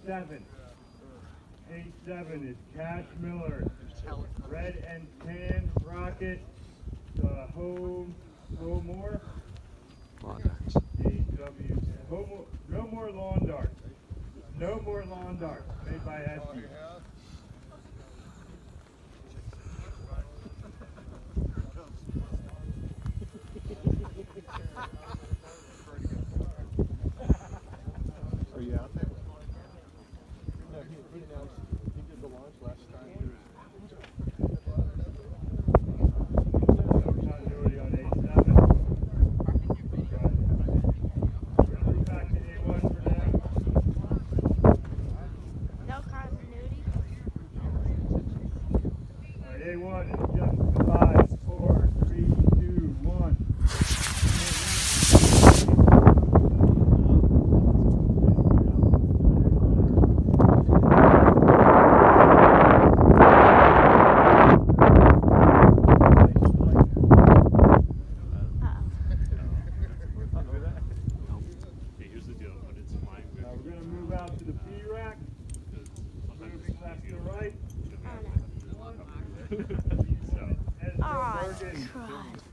A7. A7 is Cash Miller. Red and tan rocket. Homore. No more lawn darts. No more lawn darts. Made by Estes. Are you out there? No, he announced he did the launch last time. No continuity on A7. Back to A1 for now. No continuity. Alright, A1 is just 5, 4, 3, 2, 1. We're going to move out to the P rack. Moving left to right. Oh, So, Estes God. Bergen.